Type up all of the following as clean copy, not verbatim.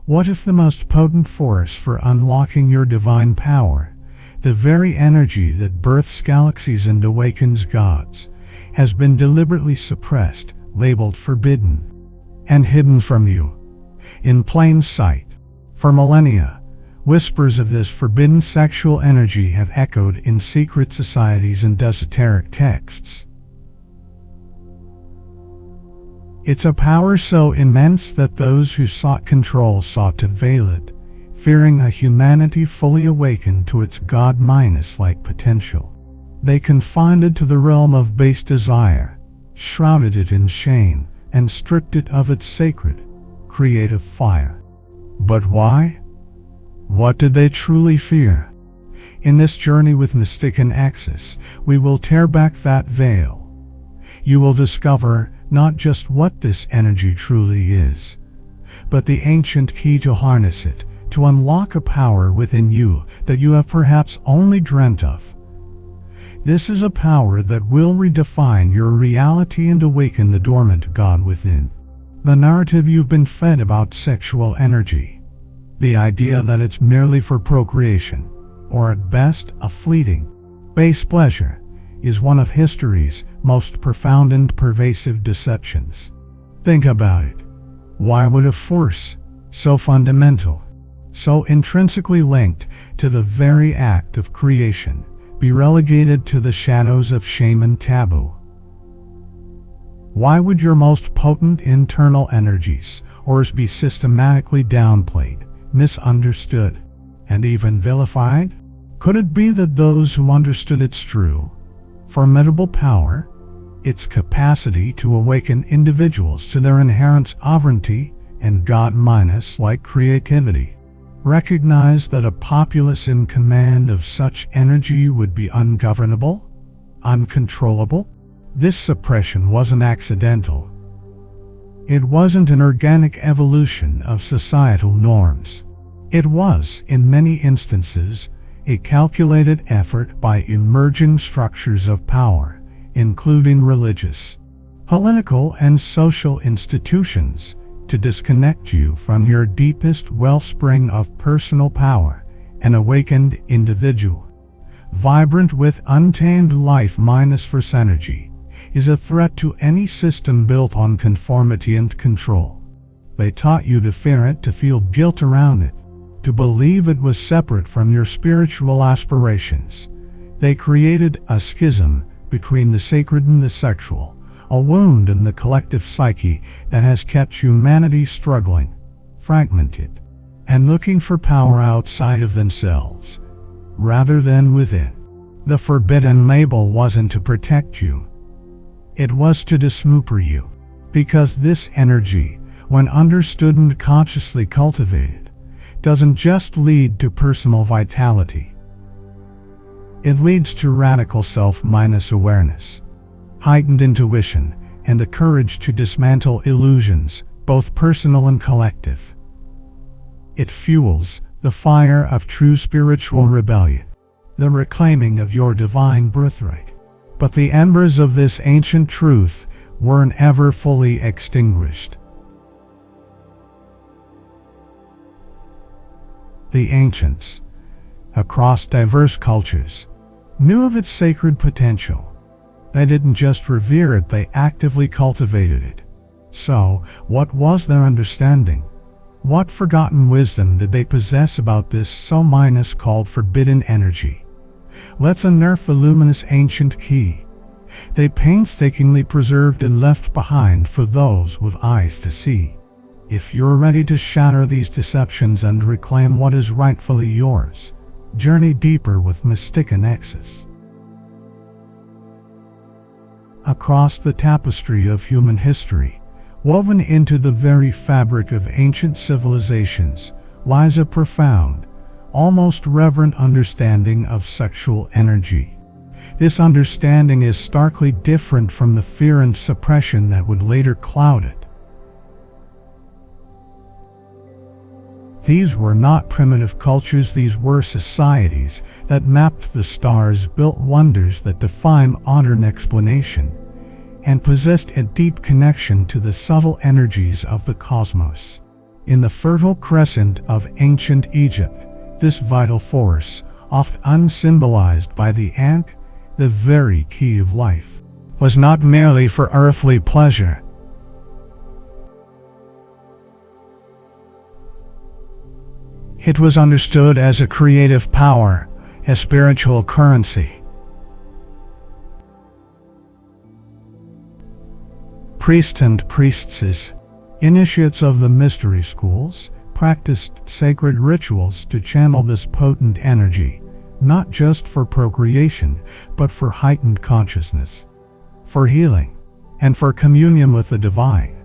What if the most potent force for unlocking your divine power, the very energy that births galaxies and awakens gods, has been deliberately suppressed, labeled forbidden, and hidden from you, in plain sight? For millennia, whispers of this forbidden sexual energy have echoed in secret societies and esoteric texts. It's a power so immense that those who sought control sought to veil it, fearing a humanity fully awakened to its God-like potential. They confined it to the realm of base desire, shrouded it in shame, and stripped it of its sacred, creative fire. But why? What did they truly fear? In this journey with Mystic and Axis, we will tear back that veil. You will discover not just what this energy truly is, but the ancient key to harness it, to unlock a power within you that you have perhaps only dreamt of. This is a power that will redefine your reality and awaken the dormant God within. The narrative you've been fed about sexual energy, the idea that it's merely for procreation, or at best a fleeting, base pleasure, is one of history's most profound and pervasive deceptions. Think about it. Why would a force so fundamental, so intrinsically linked to the very act of creation, be relegated to the shadows of shame and taboo? Why would your most potent internal energies be systematically downplayed, misunderstood, and even vilified? Could it be that those who understood its true, formidable power, its capacity to awaken individuals to their inherent sovereignty and God-like creativity, recognized that a populace in command of such energy would be ungovernable, uncontrollable? This suppression wasn't accidental. It wasn't an organic evolution of societal norms. It was, in many instances, a calculated effort by emerging structures of power, including religious, political, and social institutions, to disconnect you from your deepest wellspring of personal power, an awakened individual, vibrant with untamed life minus force energy, is a threat to any system built on conformity and control. They taught you to fear it, to feel guilt around it, to believe it was separate from your spiritual aspirations. They created a schism between the sacred and the sexual, a wound in the collective psyche that has kept humanity struggling, fragmented, and looking for power outside of themselves, rather than within. The forbidden label wasn't to protect you. It was to dismember you, because this energy, when understood and consciously cultivated, doesn't just lead to personal vitality. It leads to radical self-awareness, heightened intuition, and the courage to dismantle illusions, both personal and collective. It fuels the fire of true spiritual rebellion, the reclaiming of your divine birthright. But the embers of this ancient truth weren't ever fully extinguished. The ancients, across diverse cultures, knew of its sacred potential. They didn't just revere it, they actively cultivated it. So, what was their understanding? What forgotten wisdom did they possess about this so-called forbidden energy? Let's unearth the luminous ancient key they painstakingly preserved and left behind for those with eyes to see. If you're ready to shatter these deceptions and reclaim what is rightfully yours, journey deeper with Mystic and Axis. Across the tapestry of human history, woven into the very fabric of ancient civilizations, lies a profound, almost reverent understanding of sexual energy. This understanding is starkly different from the fear and suppression that would later cloud it. These were not primitive cultures, these were societies that mapped the stars, built wonders that defy modern explanation, and possessed a deep connection to the subtle energies of the cosmos. In the Fertile Crescent of ancient Egypt, this vital force, often symbolized by the ankh, the very key of life, was not merely for earthly pleasure. It was understood as a creative power, a spiritual currency. Priests and priestesses, initiates of the mystery schools, practiced sacred rituals to channel this potent energy, not just for procreation, but for heightened consciousness, for healing, and for communion with the divine.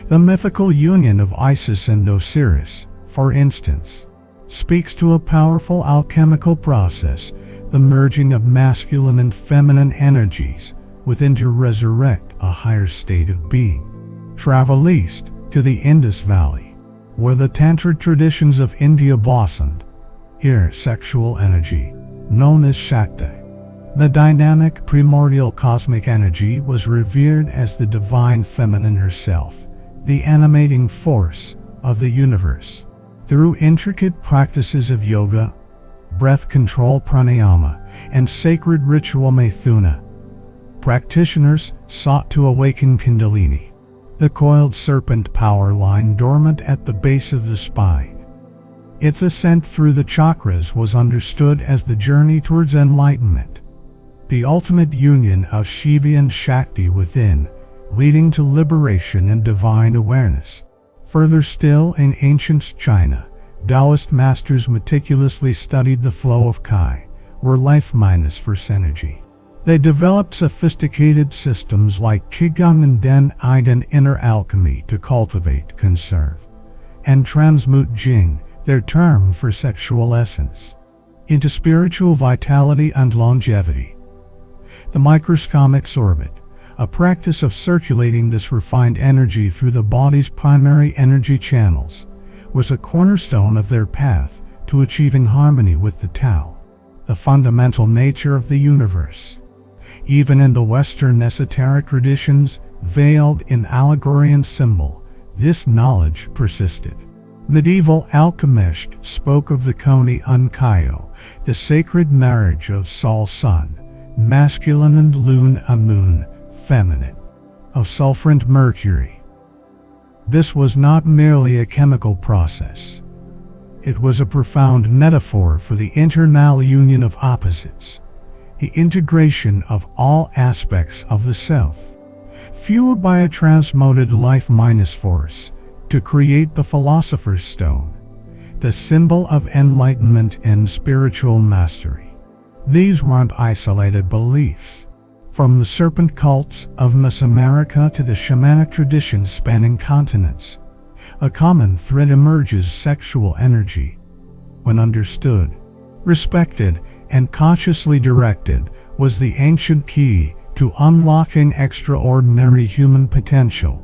The mythical union of Isis and Osiris, for instance, speaks to a powerful alchemical process, the merging of masculine and feminine energies within to resurrect a higher state of being. Travel east to the Indus Valley, where the Tantra traditions of India blossomed. Here, sexual energy, known as Shakti, the dynamic primordial cosmic energy, was revered as the divine feminine herself, the animating force of the universe. Through intricate practices of yoga, breath control pranayama, and sacred ritual maithuna, practitioners sought to awaken Kundalini, the coiled serpent power lying dormant at the base of the spine. Its ascent through the chakras was understood as the journey towards enlightenment, the ultimate union of Shiva and Shakti within, leading to liberation and divine awareness. Further still, in ancient China, Taoist masters meticulously studied the flow of Qi, or life minus force energy. They developed sophisticated systems like Qigong and Den and inner alchemy to cultivate, conserve, and transmute Jing, their term for sexual essence, into spiritual vitality and longevity. The microscomic orbit, a practice of circulating this refined energy through the body's primary energy channels, was a cornerstone of their path to achieving harmony with the Tao, the fundamental nature of the universe. Even in the Western esoteric traditions, veiled in allegory and symbol, this knowledge persisted. Medieval alchemists spoke of the Koni Unkayo, the sacred marriage of Sol-Sun, masculine, and Lune-Moon, feminine, of sulfur and mercury. This was not merely a chemical process. It was a profound metaphor for the internal union of opposites, the integration of all aspects of the self, fueled by a transmuted life minus force, to create the Philosopher's Stone, the symbol of enlightenment and spiritual mastery. These weren't isolated beliefs. From the serpent cults of Mesoamerica to the shamanic traditions spanning continents, a common thread emerges: sexual energy, when understood, respected, and consciously directed, was the ancient key to unlocking extraordinary human potential,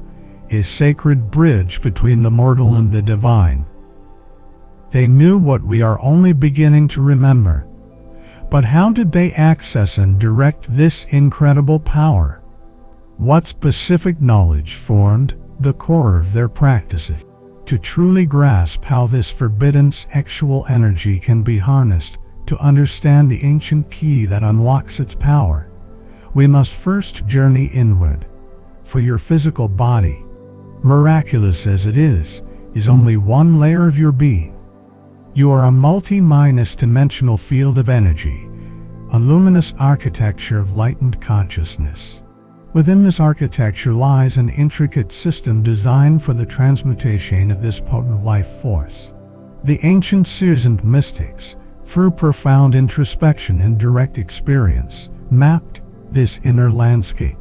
a sacred bridge between the mortal and the divine. They knew what we are only beginning to remember. But how did they access and direct this incredible power? What specific knowledge formed the core of their practices? To truly grasp how this forbidden sexual energy can be harnessed, to understand the ancient key that unlocks its power, we must first journey inward. For your physical body, miraculous as it is only one layer of your being. You are a multi-dimensional field of energy, a luminous architecture of lightened consciousness. Within this architecture lies an intricate system designed for the transmutation of this potent life force. The ancient seers and mystics, through profound introspection and direct experience, mapped this inner landscape.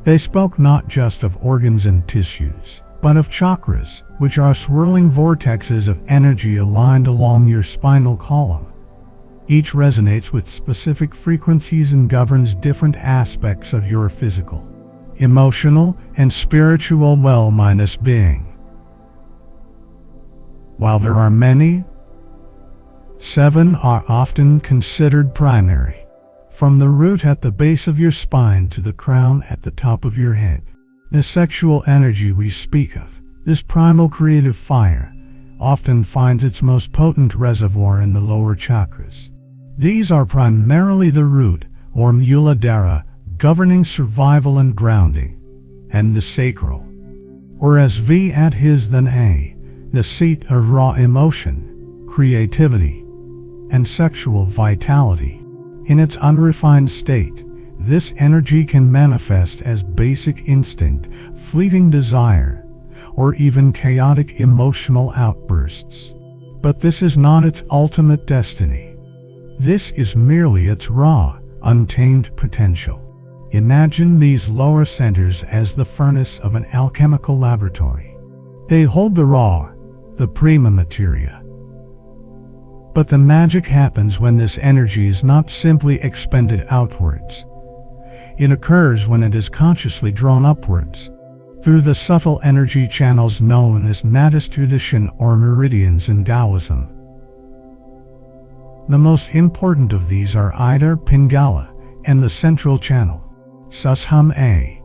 They spoke not just of organs and tissues, but of chakras, which are swirling vortexes of energy aligned along your spinal column. Each resonates with specific frequencies and governs different aspects of your physical, emotional, and spiritual well-being. While there are many, 7 are often considered primary, from the root at the base of your spine to the crown at the top of your head. The sexual energy we speak of, this primal creative fire, often finds its most potent reservoir in the lower chakras. These are primarily the root, or muladhara, governing survival and grounding, and the sacral, or as V at his than A, the seat of raw emotion, creativity, and sexual vitality. In its unrefined state, this energy can manifest as basic instinct, fleeting desire, or even chaotic emotional outbursts. But this is not its ultimate destiny. This is merely its raw, untamed potential. Imagine these lower centers as the furnace of an alchemical laboratory. They hold the raw, the prima materia. But the magic happens when this energy is not simply expended outwards. It occurs when it is consciously drawn upwards, through the subtle energy channels known as nadis tradition or meridians in Taoism. The most important of these are Ida Pingala and the central channel, Sushum-A,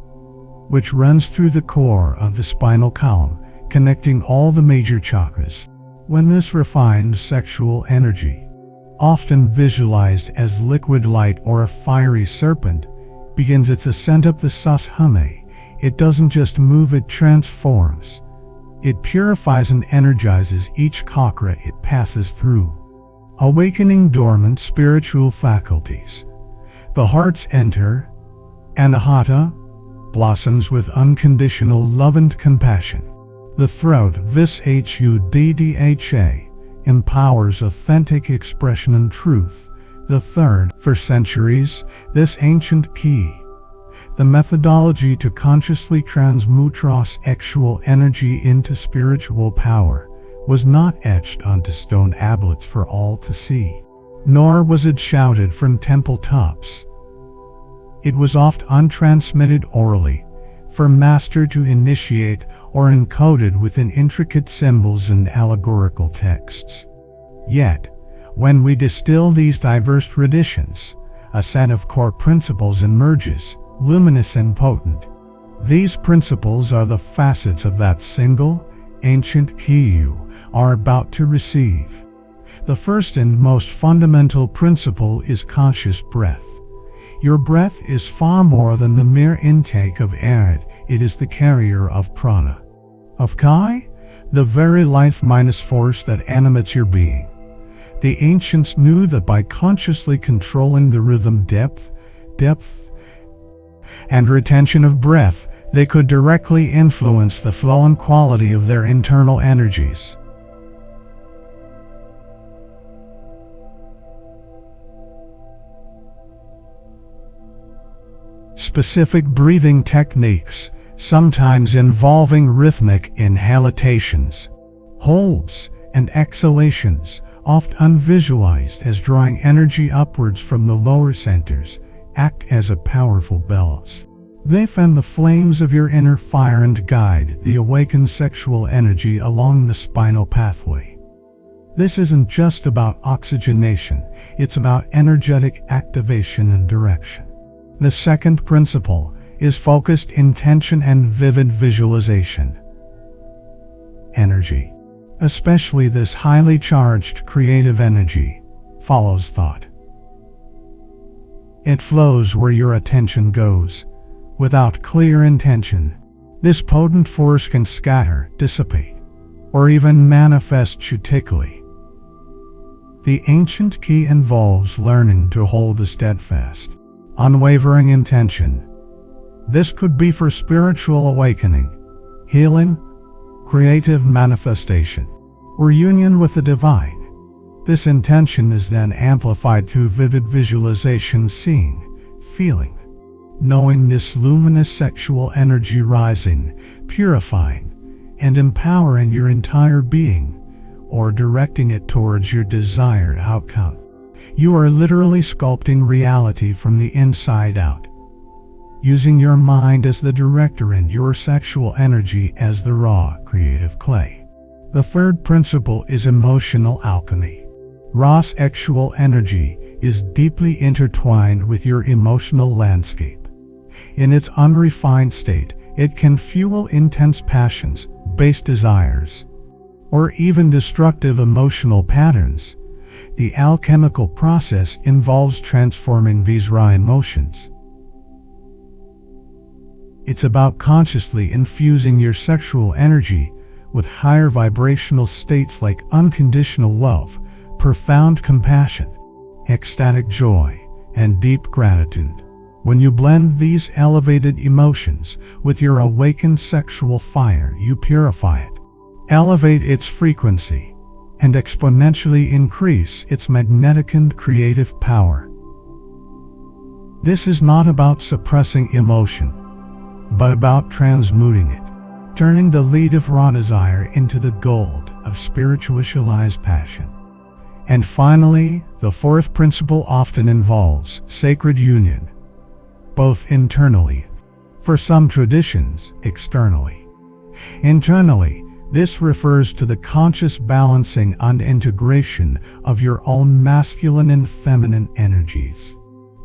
which runs through the core of the spinal column, connecting all the major chakras. When this refined sexual energy, often visualized as liquid light or a fiery serpent, begins its ascent up the Sushum-A, it doesn't just move, it transforms. It purifies and energizes each chakra it passes through, awakening dormant spiritual faculties. The heart's enter, anahata, blossoms with unconditional love and compassion. The throat, vishuddha, empowers authentic expression and truth. The third, for centuries, this ancient key, the methodology to consciously transmute raw sexual energy into spiritual power, was not etched onto stone tablets for all to see, nor was it shouted from temple tops. It was oft untransmitted orally, for master to initiate, or encoded within intricate symbols and allegorical texts. Yet, when we distill these diverse traditions, a set of core principles emerges, luminous and potent. These principles are the facets of that single, ancient key you are about to receive. The first and most fundamental principle is conscious breath. Your breath is far more than the mere intake of air, it is the carrier of prana, of Kai, the very life-force that animates your being. The ancients knew that by consciously controlling the rhythm, depth, and retention of breath, they could directly influence the flow and quality of their internal energies. Specific breathing techniques, sometimes involving rhythmic inhalations, holds, and exhalations, often visualized as drawing energy upwards from the lower centers, act as a powerful bellows. They fan the flames of your inner fire and guide the awakened sexual energy along the spinal pathway. This isn't just about oxygenation, it's about energetic activation and direction. The second principle is focused intention and vivid visualization. Energy, especially this highly charged creative energy, follows thought. It flows where your attention goes. Without clear intention, this potent force can scatter, dissipate, or even manifest sutilely. The ancient key involves learning to hold a steadfast, unwavering intention. This could be for spiritual awakening, healing, creative manifestation, or union with the divine. This intention is then amplified through vivid visualization, seeing, feeling, knowing this luminous sexual energy rising, purifying, and empowering your entire being, or directing it towards your desired outcome. You are literally sculpting reality from the inside out, using your mind as the director and your sexual energy as the raw, creative clay. The third principle is emotional alchemy. Raw sexual energy is deeply intertwined with your emotional landscape. In its unrefined state, it can fuel intense passions, base desires, or even destructive emotional patterns, the alchemical process involves transforming these raw emotions. It's about consciously infusing your sexual energy with higher vibrational states like unconditional love, profound compassion, ecstatic joy, and deep gratitude. When you blend these elevated emotions with your awakened sexual fire, you purify it, elevate its frequency, and exponentially increase its magnetic and creative power. This is not about suppressing emotion, but about transmuting it, turning the lead of raw desire into the gold of spiritualized passion. And finally, the fourth principle often involves sacred union, both internally, for some traditions, externally. Internally, this refers to the conscious balancing and integration of your own masculine and feminine energies.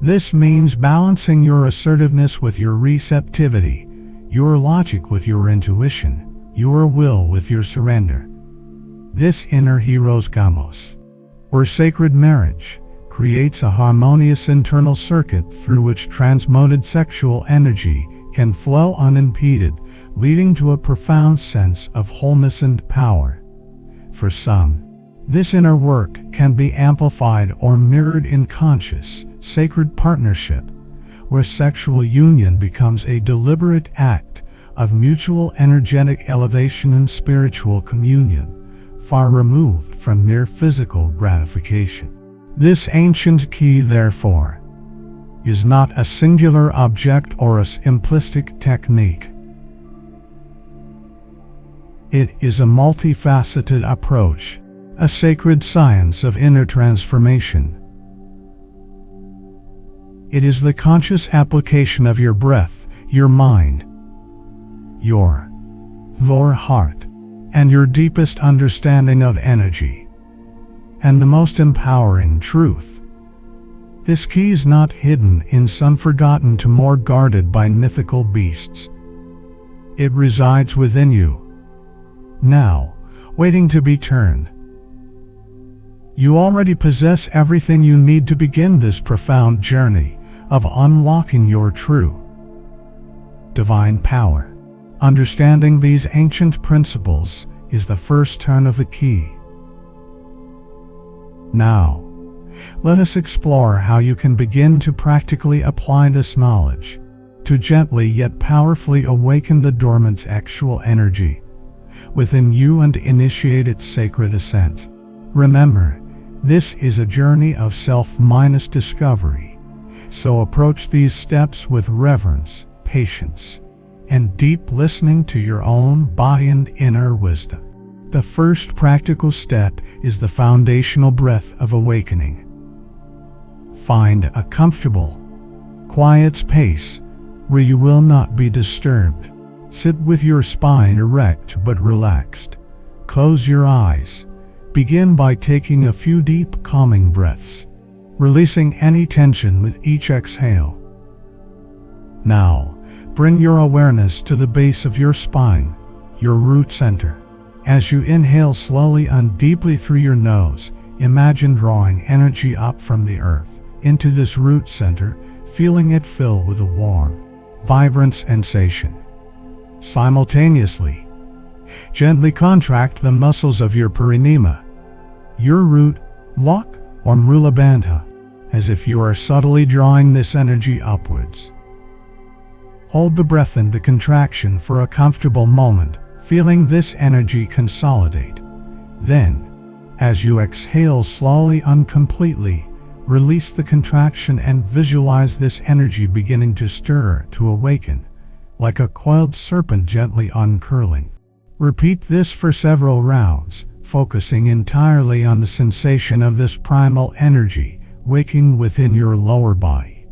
This means balancing your assertiveness with your receptivity, your logic with your intuition, your will with your surrender. This inner hero's gamos, or sacred marriage, creates a harmonious internal circuit through which transmuted sexual energy can flow unimpeded, leading to a profound sense of wholeness and power. For some, this inner work can be amplified or mirrored in conscious, sacred partnership, where sexual union becomes a deliberate act of mutual energetic elevation and spiritual communion, far removed from mere physical gratification. This ancient key, therefore, is not a singular object or a simplistic technique. It is a multifaceted approach, a sacred science of inner transformation. It is the conscious application of your breath, your mind, your heart, and your deepest understanding of energy, and the most empowering truth. This key is not hidden in some forgotten tomb or guarded by mythical beasts. It resides within you, now, waiting to be turned. You already possess everything you need to begin this profound journey of unlocking your true divine power. Understanding these ancient principles is the first turn of the key. Now, let us explore how you can begin to practically apply this knowledge to gently yet powerfully awaken the dormant sexual energy within you and initiate its sacred ascent. Remember, this is a journey of self-discovery, so approach these steps with reverence, patience, and deep listening to your own body and inner wisdom. The first practical step is the foundational breath of awakening. Find a comfortable, quiet space where you will not be disturbed. Sit with your spine erect but relaxed. Close your eyes. Begin by taking a few deep, calming breaths, releasing any tension with each exhale. Now, bring your awareness to the base of your spine, your root center. As you inhale slowly and deeply through your nose, imagine drawing energy up from the earth into this root center, feeling it fill with a warm, vibrant sensation. Simultaneously, gently contract the muscles of your perineum, your root, lock, or mula bandha, as if you are subtly drawing this energy upwards. Hold the breath in the contraction for a comfortable moment, feeling this energy consolidate. Then, as you exhale slowly and completely, release the contraction and visualize this energy beginning to stir, to awaken, like a coiled serpent gently uncurling. Repeat this for several rounds, focusing entirely on the sensation of this primal energy waking within your lower body.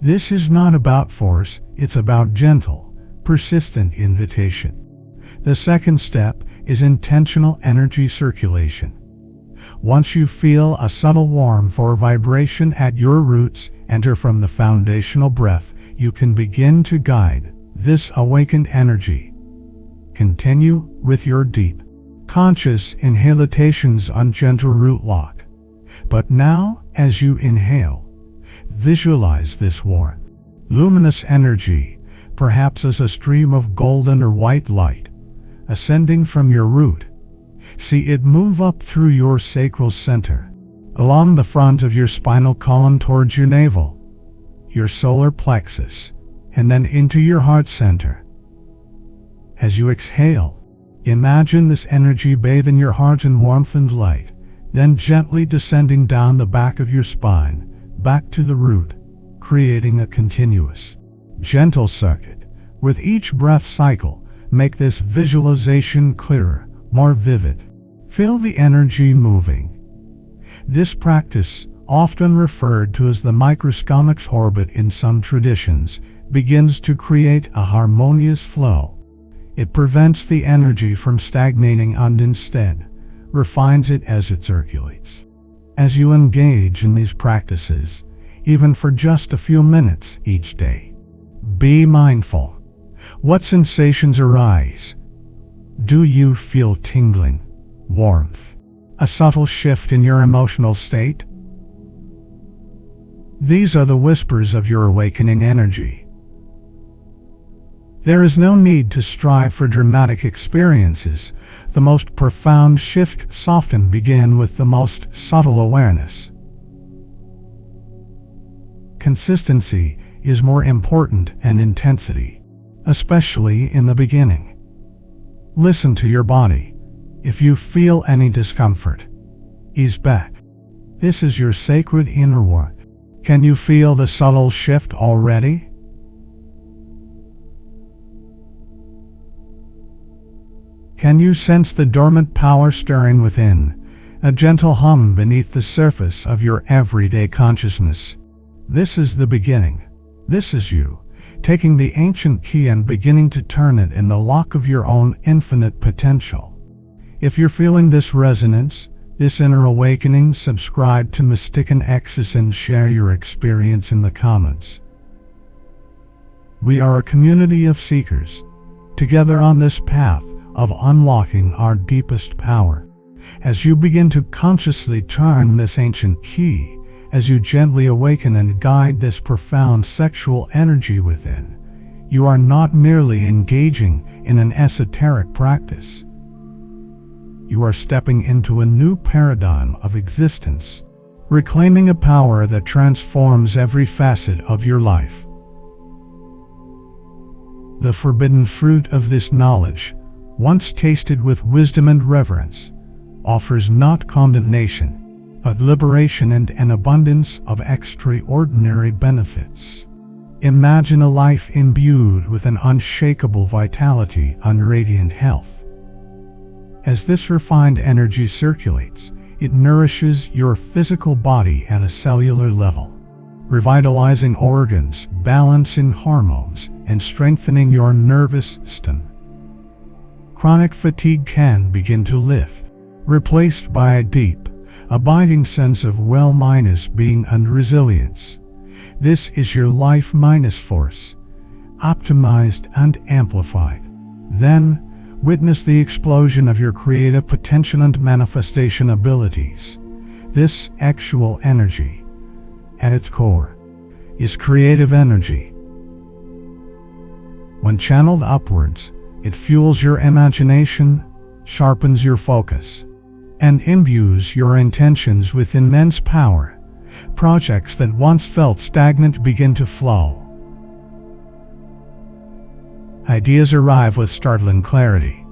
This is not about force, it's about gentle, persistent invitation. The second step is intentional energy circulation. Once you feel a subtle warmth or vibration at your roots enter from the foundational breath, you can begin to guide this awakened energy. Continue with your deep, conscious inhalations on gentle root lock. But now, as you inhale, visualize this warm, luminous energy, perhaps as a stream of golden or white light, ascending from your root. See it move up through your sacral center, along the front of your spinal column towards your navel, your solar plexus, and then into your heart center. As you exhale, imagine this energy bathing your heart in warmth and light, then gently descending down the back of your spine, back to the root, creating a continuous, gentle circuit. With each breath cycle, make this visualization clearer, more vivid. Feel the energy moving. This practice, often referred to as the microscomic orbit in some traditions, begins to create a harmonious flow. It prevents the energy from stagnating and instead refines it as it circulates. As you engage in these practices, even for just a few minutes each day, be mindful. What sensations arise? Do you feel tingling, warmth, a subtle shift in your emotional state? These are the whispers of your awakening energy. There is no need to strive for dramatic experiences. The most profound shifts often begin with the most subtle awareness. Consistency is more important than intensity, especially in the beginning. Listen to your body. If you feel any discomfort, ease back. This is your sacred inner work. Can you feel the subtle shift already? Can you sense the dormant power stirring within, a gentle hum beneath the surface of your everyday consciousness? This is the beginning. This is you, taking the ancient key and beginning to turn it in the lock of your own infinite potential. If you're feeling this resonance, this inner awakening, subscribe to Mystican Access and share your experience in the comments. We are a community of seekers, together on this path of unlocking our deepest power. As you begin to consciously turn this ancient key, as you gently awaken and guide this profound sexual energy within, you are not merely engaging in an esoteric practice. You are stepping into a new paradigm of existence, reclaiming a power that transforms every facet of your life. The forbidden fruit of this knowledge, once tasted with wisdom and reverence, offers not condemnation, but liberation and an abundance of extraordinary benefits. Imagine a life imbued with an unshakable vitality and radiant health. As this refined energy circulates, it nourishes your physical body at a cellular level, revitalizing organs, balancing hormones, and strengthening your nervous system. Chronic fatigue can begin to lift, replaced by a deep, abiding sense of well-being and resilience. This is your life force, optimized and amplified. Then, witness the explosion of your creative potential and manifestation abilities. This actual energy, at its core, is creative energy. When channeled upwards, it fuels your imagination, sharpens your focus, and imbues your intentions with immense power. Projects that once felt stagnant begin to flow. Ideas arrive with startling clarity.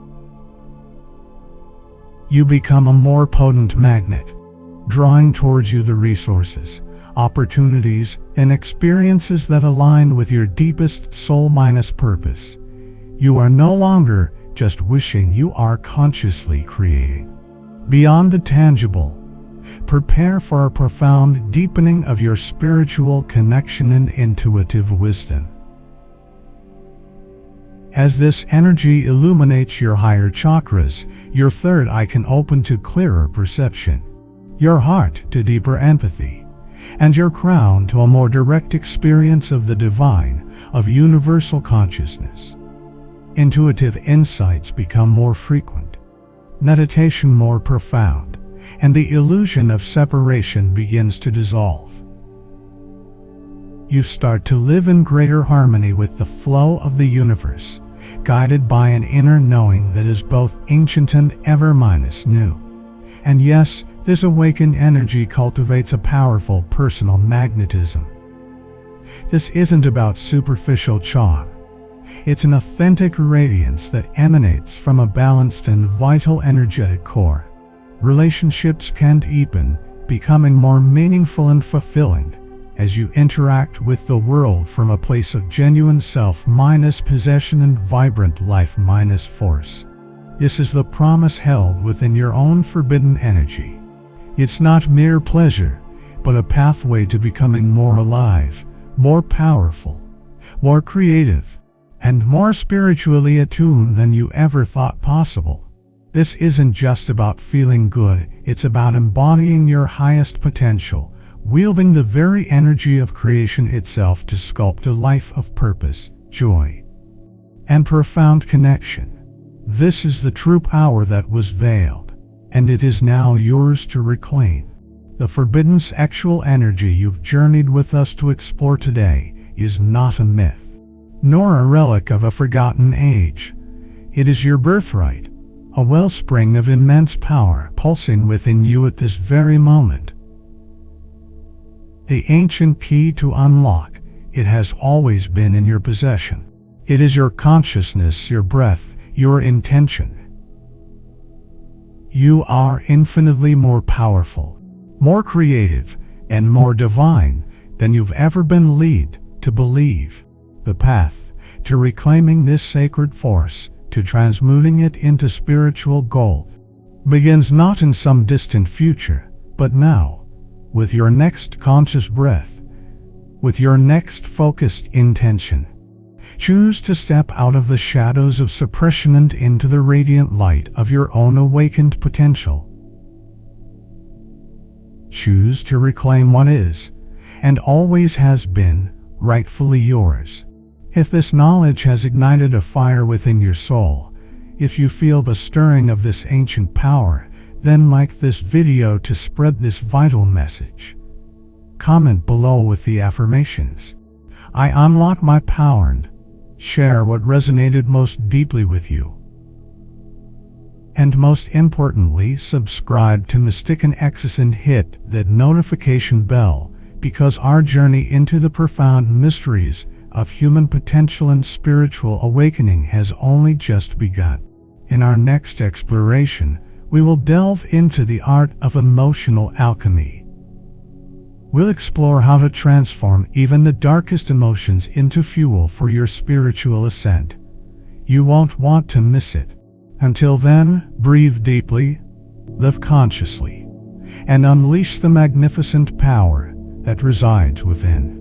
You become a more potent magnet, drawing towards you the resources, opportunities, and experiences that align with your deepest soul purpose. You are no longer just wishing, you are consciously creating. Beyond the tangible, prepare for a profound deepening of your spiritual connection and intuitive wisdom. As this energy illuminates your higher chakras, your third eye can open to clearer perception, your heart to deeper empathy, and your crown to a more direct experience of the divine, of universal consciousness. Intuitive insights become more frequent, meditation more profound, and the illusion of separation begins to dissolve. You start to live in greater harmony with the flow of the universe, guided by an inner knowing that is both ancient and ever-new. And yes, this awakened energy cultivates a powerful personal magnetism. This isn't about superficial charm. It's an authentic radiance that emanates from a balanced and vital energetic core. Relationships can deepen, becoming more meaningful and fulfilling as you interact with the world from a place of genuine self-possession and vibrant life-force. This is the promise held within your own forbidden energy. It's not mere pleasure, but a pathway to becoming more alive, more powerful, more creative, and more spiritually attuned than you ever thought possible. This isn't just about feeling good, it's about embodying your highest potential, wielding the very energy of creation itself to sculpt a life of purpose, joy, and profound connection. This is the true power that was veiled, and it is now yours to reclaim. The forbidden sexual energy you've journeyed with us to explore today is not a myth, nor a relic of a forgotten age. It is your birthright, a wellspring of immense power pulsing within you at this very moment. The ancient key to unlock it has always been in your possession. It is your consciousness, your breath, your intention. You are infinitely more powerful, more creative, and more divine than you've ever been led to believe. The path to reclaiming this sacred force, to transmuting it into spiritual gold, begins not in some distant future, but now, with your next conscious breath, with your next focused intention. Choose to step out of the shadows of suppression and into the radiant light of your own awakened potential. Choose to reclaim what is, and always has been, rightfully yours. If this knowledge has ignited a fire within your soul, if you feel the stirring of this ancient power, then like this video to spread this vital message. Comment below with the affirmations. I unlock my power, and share what resonated most deeply with you. And most importantly, subscribe to Mystican Access and hit that notification bell, because our journey into the profound mysteries of human potential and spiritual awakening has only just begun. In our next exploration, we will delve into the art of emotional alchemy. We'll explore how to transform even the darkest emotions into fuel for your spiritual ascent. You won't want to miss it. Until then, breathe deeply, live consciously, and unleash the magnificent power that resides within.